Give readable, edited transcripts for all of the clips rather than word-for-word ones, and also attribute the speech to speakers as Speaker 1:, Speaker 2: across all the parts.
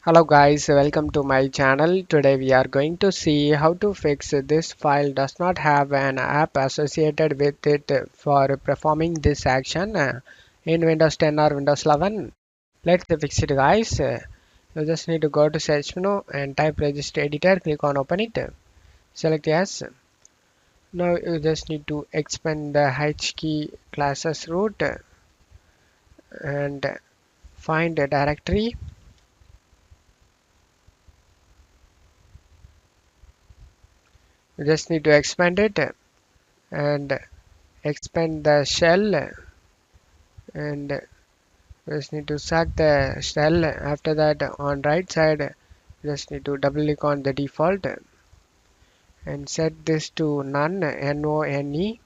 Speaker 1: Hello guys, welcome to my channel. Today we are going to see how to fix this file does not have an app associated with it for performing this action in Windows 10 or Windows 11. Let's fix it guys. You just need to go to search menu and type register editor, click on open it, select yes. Now you just need to expand the H key classes root and find a directory. You just need to expand it and expand the shell, and just need to select the shell. After that, on right side just need to double click on the default and set this to none, none.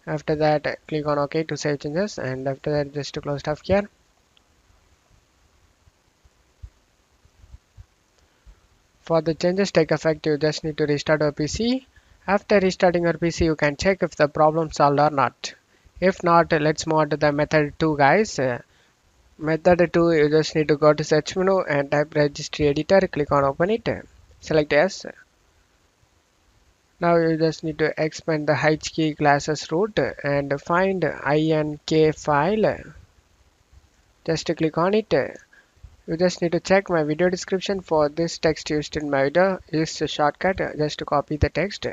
Speaker 1: After that click on OK to save changes, and after that just to close stuff here. For the changes take effect, you just need to restart your PC. After restarting your PC, you can check if the problem solved or not. If not, let's move on to the method 2 guys. Method 2, you just need to go to search menu and type registry editor, click on open it, select yes. Now you just need to expand the H key classes root and find INK file. Just click on it. You just need to check my video description for this text used in my video is a shortcut. Just to copy the text,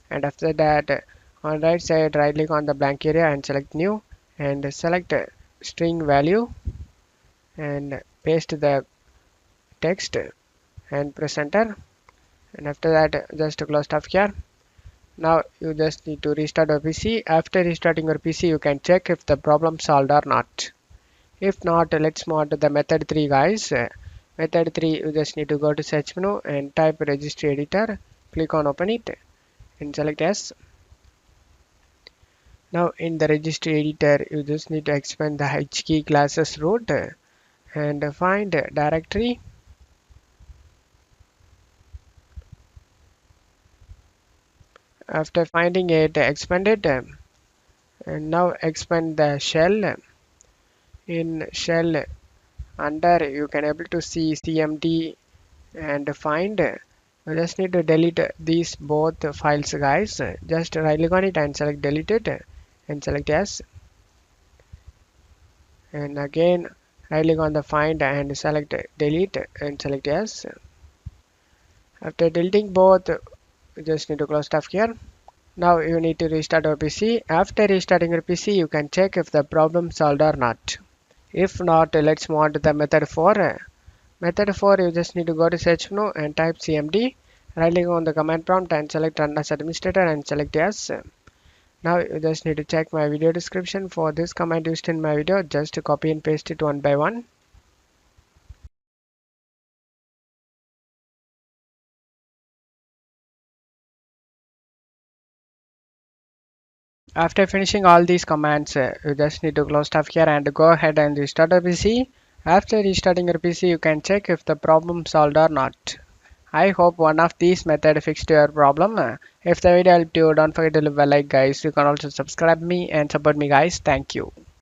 Speaker 1: and after that on right side right click on the blank area and select new and select string value and paste the text and press enter, and after that just to close stuff here. Now you just need to restart your PC. After restarting your PC, you can check if the problem solved or not. If not, let's move on to the method 3 guys. Method 3, you just need to go to search menu and type registry editor, click on open it and select yes. Now in the registry editor, you just need to expand the H key classes root and find directory. After finding it, expand it, and now expand the shell. In shell under you can able to see cmd and find. You just need to delete these both files guys. Just right click on it and select delete it and select yes, and again right click on the find and select delete and select yes. After deleting both, you just need to close stuff here. Now you need to restart your PC. After restarting your PC, you can check if the problem solved or not. If not, let's move on to the method 4. Method 4, you just need to go to search menu and type cmd, right click on the command prompt and select run as administrator and select yes. Now you just need to check my video description for this command used in my video. Just to copy and paste it one by one. After finishing all these commands, you just need to close stuff here and go ahead and restart your PC. After restarting your PC, you can check if the problem solved or not. I hope one of these methods fixed your problem. If the video helped you, don't forget to leave a like guys. You can also subscribe me and support me guys. Thank you.